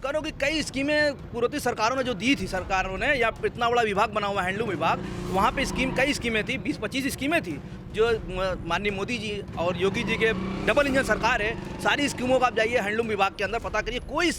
बुनकरों की कई स्कीमें पूर्ववर्ती सरकारों ने जो दी थी, सरकारों ने, या इतना बड़ा विभाग बना हुआ हैंडलूम विभाग, वहाँ पे कई स्कीमें थी, 20-25 स्कीमें थी जो माननीय मोदी जी और योगी जी के डबल इंजन सरकार है। सारी स्कीमों का आप जाइए हैंडलूम विभाग के अंदर पता करिए, कोई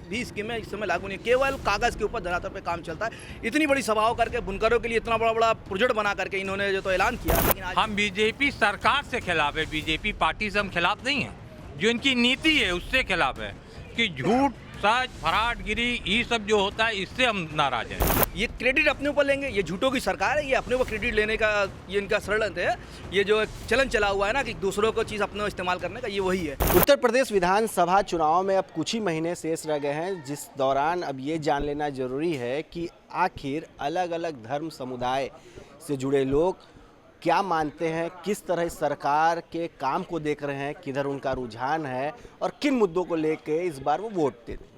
भी स्कीमें इस समय लागू नहीं, केवल कागज़ के ऊपर धरातल पे काम चलता है। इतनी बड़ी सभाओं करके बुनकरों के लिए इतना बड़ा प्रोजेक्ट बना करके इन्होंने जो तो ऐलान किया, लेकिन आज हम बीजेपी सरकार से खिलाफ है, बीजेपी पार्टी से हम खिलाफ नहीं है, जो इनकी नीति है उससे खिलाफ है कि झूठ सच फराडगिरी ये सब जो होता है इससे हम नाराज हैं। ये क्रेडिट अपने ऊपर लेंगे, ये झूठों की सरकार है, ये अपने ऊपर क्रेडिट लेने का ये इनका षड्यंत्र है। ये जो चलन चला हुआ है ना कि दूसरों को चीज़ अपना इस्तेमाल करने का, ये वही है। उत्तर प्रदेश विधानसभा चुनाव में अब कुछ ही महीने शेष रह गए हैं, जिस दौरान अब ये जान लेना जरूरी है कि आखिर अलग अलग धर्म समुदाय से जुड़े लोग क्या मानते हैं, किस तरह इस सरकार के काम को देख रहे हैं, किधर उनका रुझान है और किन मुद्दों को लेके इस बार वो वोट देते हैं।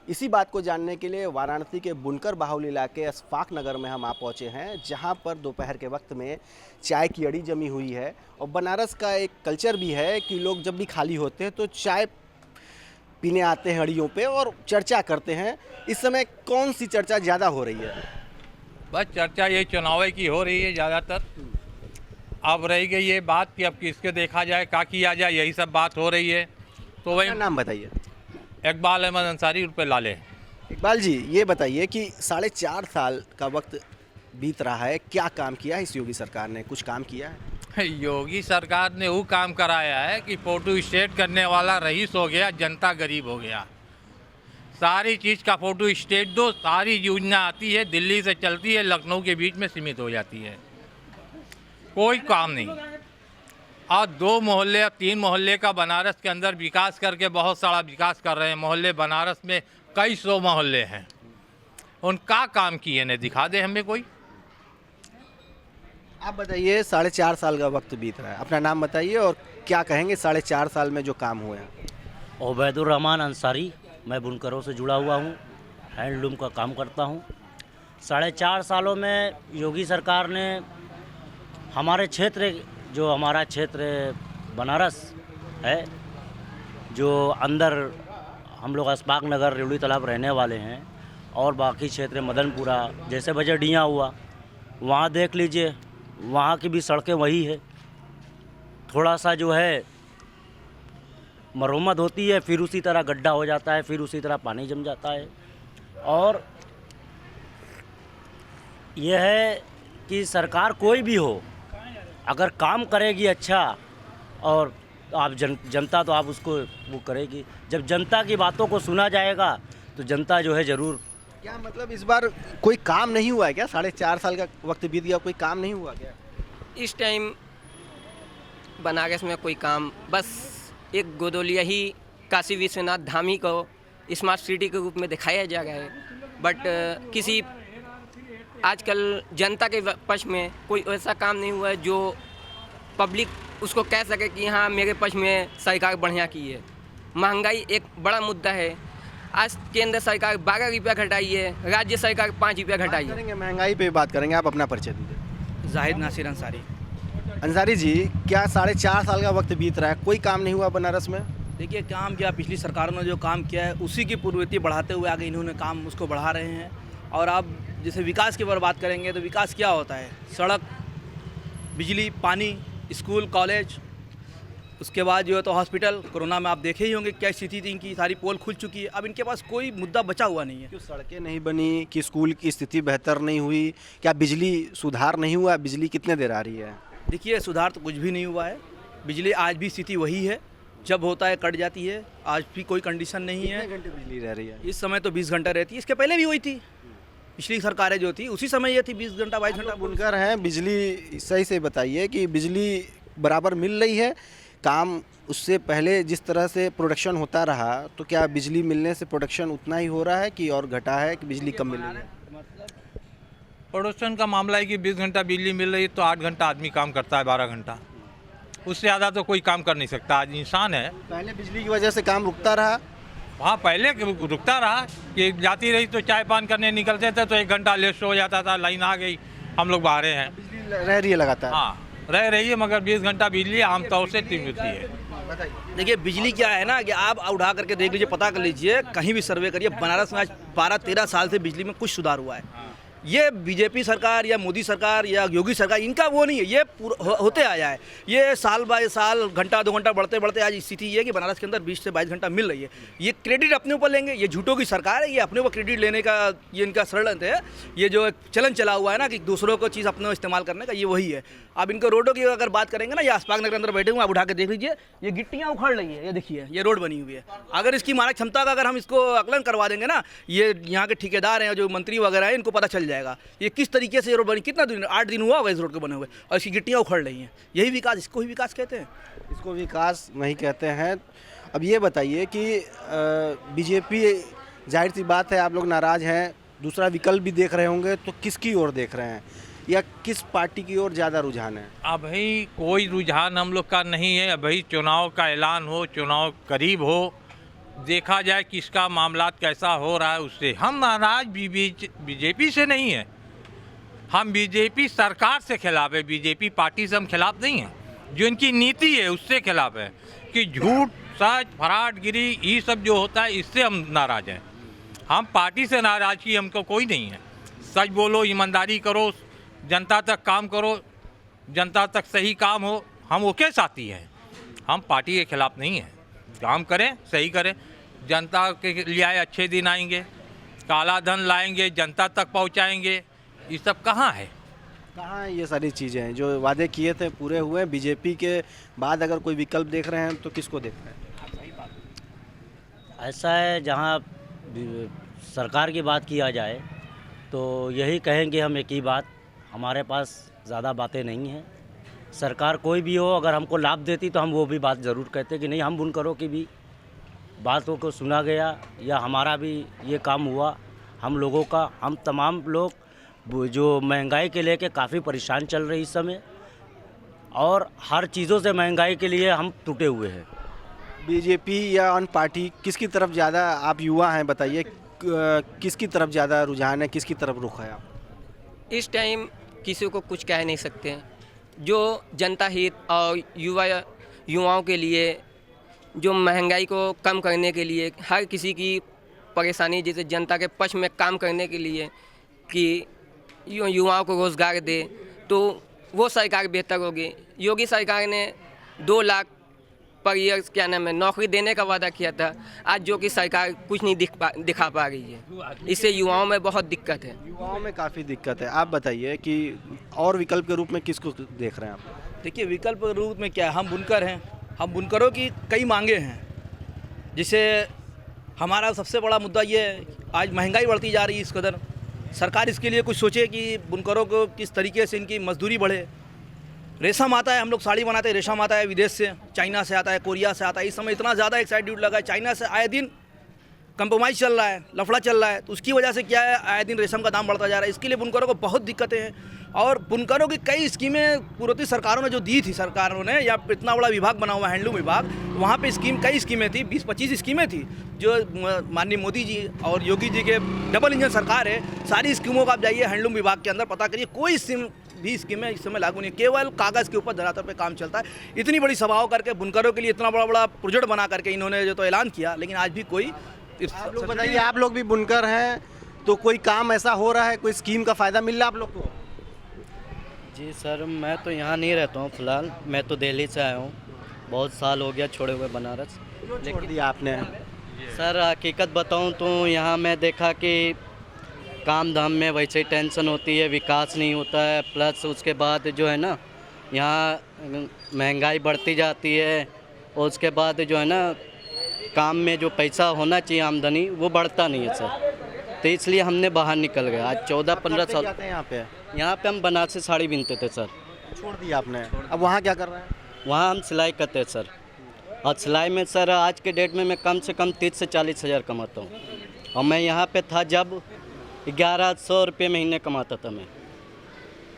इसी बात को जानने के लिए वाराणसी के बुनकर बाहुल इलाके अशफाक नगर में हम आ पहुँचे हैं, जहां पर दोपहर के वक्त में चाय की अड़ी जमी हुई है। और बनारस का एक कल्चर भी है कि लोग जब भी खाली होते हैं तो चाय पीने आते हैं अड़ियों पे और चर्चा करते हैं। इस समय कौन सी चर्चा ज़्यादा हो रही है? बस चर्चा ये चुनाव की हो रही है ज़्यादातर। अब रही गई ये बात कि अब किसके देखा जाए, क्या किया जाए, यही सब बात हो रही है। तो वही नाम बताइए। इकबाल अहमद अंसारी रुपये लाले। इकबाल जी, ये बताइए कि 4.5 साल का वक्त बीत रहा है, क्या काम किया है इस योगी सरकार ने? कुछ काम किया है? योगी सरकार ने वो काम कराया है कि फोटो स्टेट करने वाला रईस हो गया, जनता गरीब हो गया। सारी चीज़ का फोटो स्टेट दो, सारी योजना आती है, दिल्ली से चलती है, लखनऊ के बीच में सीमित हो जाती है, कोई काम नहीं। और 2 मोहल्ले या 3 मोहल्ले का बनारस के अंदर विकास करके बहुत सारा विकास कर रहे हैं। मोहल्ले बनारस में कई 100 मोहल्ले हैं, उनका काम किए ने दिखा दे हमें कोई। आप बताइए, 4.5 साल का वक्त बीत रहा है, अपना नाम बताइए और क्या कहेंगे 4.5 साल में जो काम हुए हैं? उबैदुर रहमान अंसारी, मैं बुनकरों से जुड़ा हुआ हूँ, हैंडलूम का काम करता हूँ। 4.5 सालों में योगी सरकार ने हमारे क्षेत्र, जो हमारा क्षेत्र बनारस है, जो अंदर हम लोग अशफाक नगर रेवड़ी तालाब रहने वाले हैं, और बाकी क्षेत्र मदनपुरा जैसे बजडियाँ हुआ, वहाँ देख लीजिए, वहाँ की भी सड़कें वही है। थोड़ा सा जो है मरम्मत होती है, फिर उसी तरह गड्ढा हो जाता है, फिर उसी तरह पानी जम जाता है। और यह है कि सरकार कोई भी हो, अगर काम करेगी अच्छा, और आप जनता तो आप उसको वो करेगी। जब जनता की बातों को सुना जाएगा तो जनता जो है ज़रूर। क्या मतलब इस बार कोई काम नहीं हुआ है क्या? 4.5 साल का वक्त बीत गया, कोई काम नहीं हुआ क्या? इस टाइम बनारस में कोई काम, बस एक गोदोलिया ही काशी विश्वनाथ धाम ही को स्मार्ट सिटी के रूप में दिखाया जा रहा है, बट किसी आजकल जनता के पक्ष में कोई ऐसा काम नहीं हुआ है जो पब्लिक उसको कह सके कि हाँ मेरे पक्ष में सरकार बढ़िया की है। महंगाई एक बड़ा मुद्दा है। आज केंद्र सरकार 12 रुपया घटाई है, राज्य सरकार 5 रुपया घटाई है। महंगाई पे बात करेंगे, आप अपना परिचय दीजिए। जाहिद नासिर अंसारी। अंसारी जी, क्या 4.5 साल का वक्त बीत रहा है, कोई काम नहीं हुआ बनारस में? देखिए, काम किया पिछली सरकारों ने, जो काम किया है उसी की पूर्ववर्ती बढ़ाते हुए आगे इन्होंने काम उसको बढ़ा रहे हैं। और आप जैसे विकास की बात करेंगे तो विकास क्या होता है? सड़क, बिजली, पानी, स्कूल, कॉलेज, उसके बाद जो है तो हॉस्पिटल। कोरोना में आप देखे ही होंगे क्या स्थिति थी इनकी, सारी पोल खुल चुकी है। अब इनके पास कोई मुद्दा बचा हुआ नहीं है। क्यों सड़कें नहीं बनी, कि स्कूल की स्थिति बेहतर नहीं हुई, क्या बिजली सुधार नहीं हुआ? बिजली कितने देर आ रही है? देखिए, सुधार तो कुछ भी नहीं हुआ है। बिजली आज भी स्थिति वही है, जब होता है कट जाती है। आज भी कोई कंडीशन नहीं है। कितने घंटे बिजली रह रही है? इस समय तो 20 घंटा रहती है, इसके पहले भी हुई थी। पिछली सरकारें जो थी उसी समय ये थी 20 घंटा 22 घंटा। बुनकर हैं, बिजली सही से बताइए कि बिजली बराबर मिल रही है? काम उससे पहले जिस तरह से प्रोडक्शन होता रहा, तो क्या बिजली मिलने से प्रोडक्शन उतना ही हो रहा है कि और घटा है, कि बिजली कम मिल रही है? प्रोडक्शन का मामला है कि 20 घंटा बिजली मिल रही है तो 8 घंटा आदमी काम करता है, 12 घंटा, उससे ज़्यादा तो कोई काम कर नहीं सकता। आज इंसान है। पहले बिजली की वजह से काम रुकता रहा। हाँ, पहले रुकता रहा कि जाती रही तो चाय पान करने निकलते थे तो 1 घंटा लेट हो जाता था, लाइन आ गई, हम लोग बाहर हैं। बिजली रह रही है लगातार? हाँ, रह रही है, मगर 20 घंटा बिजली आमतौर से मिलती है। देखिए बिजली क्या है ना कि आप उठा करके देख लीजिए, पता कर लीजिए, कहीं भी सर्वे करिए, बनारस में आज 12-13 साल से बिजली में कुछ सुधार हुआ है। ये बीजेपी सरकार या मोदी सरकार या योगी सरकार, इनका वो नहीं है, ये होते आया है। ये साल बाय साल घंटा 2 घंटा बढ़ते बढ़ते आज स्थिति ये है कि बनारस के अंदर 20 से 22 घंटा मिल रही है। ये क्रेडिट अपने ऊपर लेंगे, ये झूठों की सरकार है, ये अपने ऊपर क्रेडिट लेने का ये इनका षड्यंत्र है। ये जो चलन चला हुआ है ना कि दूसरों को चीज़ अपने इस्तेमाल करने का, ये वही है। अब इनको रोडों की अगर बात करेंगे ना, ये आसपास नगर के अंदर बैठे हुए, आप उठा के देख लीजिए, ये गिट्टियाँ उखड़ रही है, ये देखिए ये रोड बनी हुई है। अगर इसकी मानक क्षमता का अगर हम इसको आकलन करवा देंगे ना, ये यहाँ के ठेकेदार हैं, जो मंत्री वगैरह हैं, इनको पता चल जाएगा ये किस तरीके से ये रोड बनी। कितना दिन, 8 दिन हुआ होगा इस रोड को बने हुए, और इसकी गिट्टियाँ उखड़ रही हैं। यही विकास, इसको ही विकास कहते हैं। इसको विकास नहीं कहते हैं। अब ये बताइए कि बीजेपी, जाहिर सी बात है आप लोग नाराज़ हैं, दूसरा विकल्प भी देख रहे होंगे, तो किसकी ओर देख रहे हैं या किस पार्टी की ओर ज़्यादा रुझान है? अभी कोई रुझान हम लोग का नहीं है। अभी चुनाव का ऐलान हो, चुनाव करीब हो, देखा जाए किसका मामला कैसा हो रहा है उससे। हम नाराज बीजेपी से नहीं है, हम बीजेपी सरकार से खिलाफ है। बीजेपी पार्टी से हम खिलाफ नहीं हैं, जो इनकी नीति है उससे खिलाफ है कि झूठ सच फराडगिरी ये सब जो होता है, इससे हम नाराज़ हैं। हम पार्टी से नाराज़गी हमको कोई नहीं है। सच बोलो, ईमानदारी करो, जनता तक काम करो, जनता तक सही काम हो, हम ओके साथी हैं। हम पार्टी के खिलाफ नहीं हैं। काम करें, सही करें, जनता के लिए आए अच्छे दिन आएंगे, काला धन लाएंगे, जनता तक पहुंचाएंगे। ये सब कहाँ है? कहाँ ये सारी चीज़ें हैं जो वादे किए थे पूरे हुए? बीजेपी के बाद अगर कोई विकल्प देख रहे हैं तो किसको देख रहे हैं? ऐसा है, जहाँ सरकार की बात किया जाए तो यही कहेंगे हम एक ही बात, हमारे पास ज़्यादा बातें नहीं हैं। सरकार कोई भी हो, अगर हमको लाभ देती तो हम वो भी बात ज़रूर कहते कि नहीं, हम बुनकरों की भी बातों को सुना गया या हमारा भी ये काम हुआ। हम लोगों का, हम तमाम लोग जो महंगाई के लेके काफ़ी परेशान चल रही इस समय, और हर चीज़ों से महंगाई के लिए हम टूटे हुए हैं। बीजेपी या अन्य पार्टी, किसकी तरफ ज़्यादा, आप युवा हैं बताइए, किसकी तरफ ज़्यादा रुझान है, किसकी तरफ रुख है आप? इस टाइम किसी को कुछ कह नहीं सकते हैं। जो जनता हित और युवाओं के लिए, जो महंगाई को कम करने के लिए, हर किसी की परेशानी जैसे जनता के पक्ष में काम करने के लिए कि युवाओं को रोज़गार दे, तो वो सरकार बेहतर होगी। योगी सरकार ने 2 लाख पर ईयर क्या नाम है नौकरी देने का वादा किया था, आज जो कि सरकार कुछ नहीं दिखा पा रही है। इससे युवाओं में बहुत दिक्कत है। युवाओं में काफ़ी दिक्कत है। आप बताइए कि और विकल्प के रूप में किसको देख रहे हैं आप? देखिए विकल्प के रूप में क्या है, हम बुनकर हैं, हम बुनकरों की कई मांगे हैं। जिसे हमारा सबसे बड़ा मुद्दा ये है, आज महंगाई बढ़ती जा रही है इस कदर, सरकार इसके लिए कुछ सोचे कि बुनकरों को किस तरीके से इनकी मजदूरी बढ़े। रेशम आता है, हम लोग साड़ी बनाते हैं, रेशम आता है विदेश से, चाइना से आता है, कोरिया से आता है। इस समय इतना ज़्यादा एक्साइड ड्यूटी लगा है, चाइना से आए दिन कंप्रोमाइज़ चल रहा है, लफड़ा चल रहा है, तो उसकी वजह से क्या है, आए दिन रेशम का दाम बढ़ता जा रहा है। इसके लिए बुनकरों को बहुत दिक्कतें हैं। और बुनकरों की कई स्कीमें पूर्ववर्ती सरकारों ने जो दी थी, सरकारों ने, या इतना बड़ा विभाग बना हुआ है हैंडलूम विभाग, वहाँ पे कई स्कीमें थी, 20-25 स्कीमें थी, जो माननीय मोदी जी और योगी जी के डबल इंजन सरकार है। सारी स्कीमों का आप जाइए हैंडलूम विभाग के अंदर पता करिए, कोई भी स्कीमें इस समय लागू नहीं, केवल कागज़ के ऊपर धरातल पे काम चलता है। इतनी बड़ी सभाओं करके बुनकरों के लिए इतना बड़ा प्रोजेक्ट बना करके इन्होंने जो तो ऐलान किया, लेकिन आज भी कोई। आप लोग बताइए, आप लोग भी बुनकर हैं, तो कोई काम ऐसा हो रहा है, कोई स्कीम का फ़ायदा मिल रहा है आप लोग को? जी सर, मैं तो यहाँ नहीं रहता हूँ फ़िलहाल, मैं तो दिल्ली से आया हूँ, बहुत साल हो गया छोड़े हुए बनारस। छोड़ दिया आपने? सर हकीकत बताऊँ तो यहाँ मैं देखा कि काम धाम में वैसे ही टेंशन होती है, विकास नहीं होता है, प्लस उसके बाद जो है ना यहाँ महंगाई बढ़ती जाती है, और उसके बाद जो है ना काम में जो पैसा होना चाहिए आमदनी वो बढ़ता नहीं है सर। तो इसलिए हमने बाहर निकल गए। आज 14-15 साल यहाँ पे हम बनारसी साड़ी बिनते थे सर। छोड़ दिया आपने? अब वहाँ क्या कर रहे हैं? वहाँ हम सिलाई करते हैं सर, और सिलाई में सर आज के डेट में मैं कम से कम 30 से 40 हज़ार कमाता हूँ, और मैं यहाँ पे था जब 1100 रुपये महीने कमाता था मैं,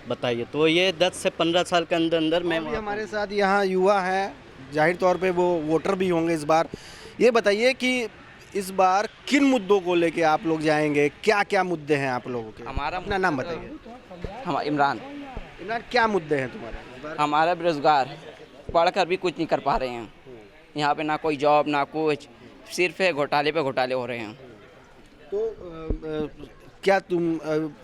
बताइए। तो ये 10 से 15 साल के अंदर अंदर मैं। हमारे साथ यहाँ युवा हैं, जाहिर तौर पे वो वोटर भी होंगे इस बार। ये बताइए कि इस बार किन मुद्दों को लेके आप लोग जाएंगे, क्या क्या मुद्दे हैं आप लोगों के? हमारा अपना नाम बताइए। हम इमरान, क्या मुद्दे हैं तुम्हारे? हमारा बेरोजगार, पढ़कर भी कुछ नहीं कर पा रहे हैं। यहाँ पे ना कोई जॉब ना कुछ, सिर्फ घोटाले पे घोटाले हो रहे हैं। तो क्या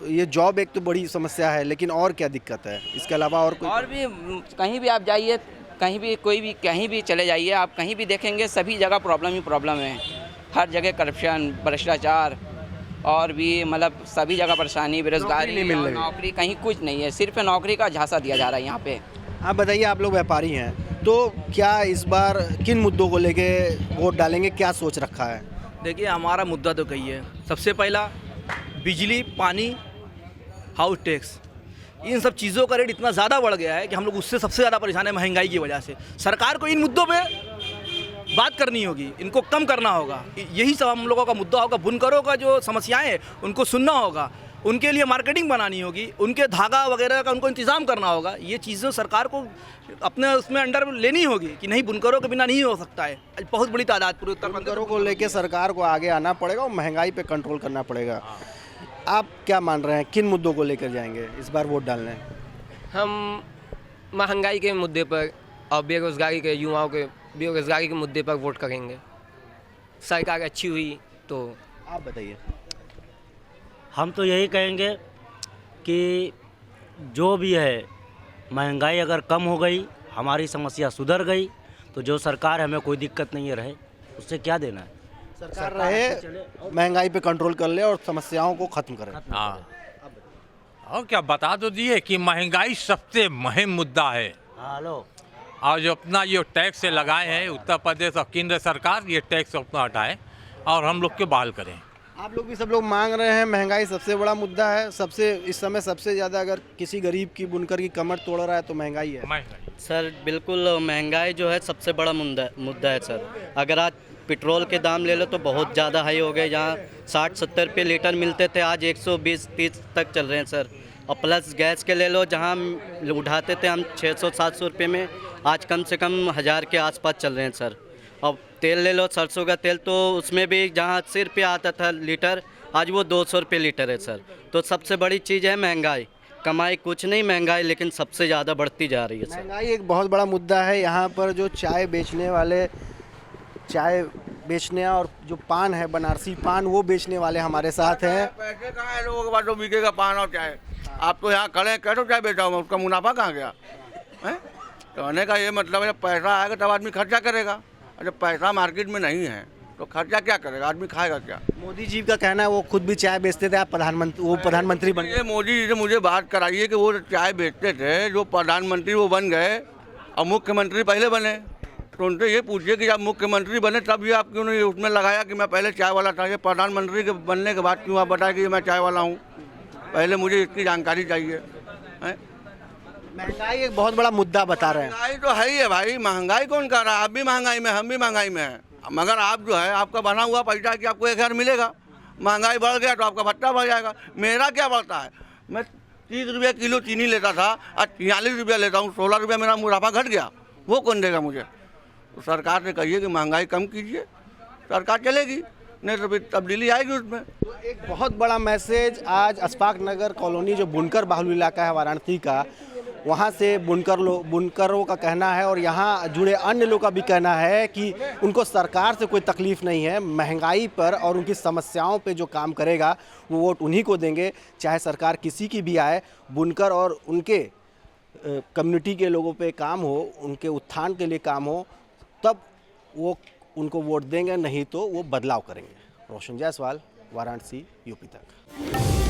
ये जॉब एक तो बड़ी समस्या है, लेकिन और क्या दिक्कत है इसके अलावा? और भी कहीं भी आप जाइए, कहीं भी कहीं भी चले जाइए, आप कहीं भी देखेंगे सभी जगह प्रॉब्लम ही प्रॉब्लम है। हर जगह करप्शन, भ्रष्टाचार और भी मतलब सभी जगह परेशानी, बेरोजगारी नहीं मिल रही, नौकरी कहीं कुछ नहीं है, सिर्फ नौकरी का झांसा दिया जा रहा है यहाँ पे। आप बताइए, आप लोग व्यापारी हैं, तो क्या इस बार किन मुद्दों को लेके वोट डालेंगे, क्या सोच रखा है? देखिए, हमारा मुद्दा तो कही है। सबसे पहला बिजली, पानी, हाउस टैक्स, इन सब चीज़ों का रेट इतना ज़्यादा बढ़ गया है कि हम लोग उससे सबसे ज़्यादा परेशान है, महंगाई की वजह से। सरकार को इन मुद्दों पे बात करनी होगी, इनको कम करना होगा। यही सब हम लोगों का मुद्दा होगा। बुनकरों का जो समस्याएं हैं उनको सुनना होगा, उनके लिए मार्केटिंग बनानी होगी, उनके धागा वगैरह का उनको इंतज़ाम करना होगा। ये चीज़ें सरकार को अपने उसमें अंडर लेनी होगी कि नहीं, बुनकरों के बिना नहीं हो सकता है। बहुत बड़ी तादाद पूरे उत्तर प्रदेश बुनकरों को लेके सरकार को आगे आना पड़ेगा और महंगाई पे कंट्रोल करना पड़ेगा। आप क्या मान रहे हैं, किन मुद्दों को लेकर जाएंगे इस बार वोट डालने? हम महंगाई के मुद्दे पर और बेरोज़गारी के युवाओं के बेरोज़गारी के मुद्दे पर वोट करेंगे। सरकार अच्छी हुई तो। आप बताइए। हम तो यही कहेंगे कि जो भी है, महंगाई अगर कम हो गई, हमारी समस्या सुधर गई, तो जो सरकार है हमें कोई दिक्कत नहीं है, रहे, उससे क्या देना है। सरकार रहे, महंगाई पे कंट्रोल कर ले और समस्याओं को खत्म करे। हाँ, और क्या बता तो दिए कि महंगाई सबसे अहम मुद्दा है। हेलो, और जो अपना ये टैक्स से लगाए हैं उत्तर प्रदेश और केंद्र सरकार, ये टैक्स अपना हटाए और हम लोग के बहाल करें। आप लोग भी सब लोग मांग रहे हैं, महंगाई सबसे बड़ा मुद्दा है। सबसे इस समय सबसे ज़्यादा अगर किसी गरीब की, बुनकर की कमर तोड़ रहा है तो महंगाई है। महंगाई सर बिल्कुल, महंगाई जो है सबसे बड़ा मुद्दा है सर। अगर आज पेट्रोल के दाम ले लो तो बहुत ज़्यादा हाई हो गए, जहाँ 60-70 रुपये लीटर मिलते थे आज 120-130 तक चल रहे हैं सर। और प्लस गैस के ले लो, जहाँ उठाते थे हम 600-700 रुपये में, आज कम से कम 1000 के आसपास चल रहे हैं सर। और तेल ले लो, सरसों का तेल, तो उसमें भी जहाँ 80 रुपये आता था लीटर, आज वो 200 रुपये लीटर है सर। तो सबसे बड़ी चीज़ है महंगाई। कमाई कुछ नहीं, महंगाई लेकिन सबसे ज़्यादा बढ़ती जा रही है सर। महंगाई एक बहुत बड़ा मुद्दा है। यहाँ पर जो चाय बेचने और जो पान है, बनारसी पान, वो बेचने वाले हमारे साथ हैं। पैसे कहाँ है लोगों के पास जो बिकेगा पान और चाय? आप तो यहाँ खड़े हैं, कैसे चाय बेचा हूँ, उसका मुनाफा कहाँ गया है? कहने का ये मतलब है, जब पैसा आएगा तब आदमी खर्चा करेगा, और जब पैसा मार्केट में नहीं है तो खर्चा क्या करेगा, आदमी खाएगा क्या? मोदी जी का कहना है वो खुद भी चाय बेचते थे, आप प्रधानमंत्री बन ये मोदी जी से मुझे बात कराइए कि वो चाय बेचते थे, जो प्रधानमंत्री वो बन गए और मुख्यमंत्री पहले बने, तो उनसे ये पूछिए कि जब मुख्यमंत्री बने तब ये आप क्यों नहीं उसमें लगाया कि मैं पहले चाय वाला था? ये प्रधानमंत्री के बनने के बाद क्यों आप बताए कि मैं चाय वाला हूँ? पहले मुझे इसकी जानकारी चाहिए। महंगाई एक बहुत बड़ा मुद्दा बता रहे हैं। महंगाई तो है ही है भाई, महंगाई कौन कर रहा है? आप भी महंगाई में, हम भी महंगाई में हैं, मगर आप जो है, आपका बना हुआ पैसा है कि आपको 1000 मिलेगा। महंगाई बढ़ गया तो आपका भत्ता बढ़ जाएगा। मेरा क्या बढ़ता है? मैं 30 रुपये किलो चीनी लेता था, आज 46 रुपया लेता हूँ, 16 रुपया मेरा मुनाफा घट गया। वो कौन देगा मुझे? तो सरकार से कहिए कि महंगाई कम कीजिए, सरकार चलेगी, नहीं तो फिर तब्दीली आएगी उसमें। तो एक बहुत बड़ा मैसेज आज अशफाक नगर कॉलोनी, जो बुनकर बाहुल इलाका है वाराणसी का, वहाँ से बुनकरों का कहना है और यहाँ जुड़े अन्य लोगों का भी कहना है कि उनको सरकार से कोई तकलीफ़ नहीं है। महंगाई पर और उनकी समस्याओं पे जो काम करेगा वो वोट उन्हीं को देंगे, चाहे सरकार किसी की भी आए। बुनकर और उनके कम्युनिटी के लोगों पे काम हो, उनके उत्थान के लिए काम हो, तब वो उनको वोट देंगे, नहीं तो वो बदलाव करेंगे। रोशन जायसवाल, वाराणसी, यूपी तक।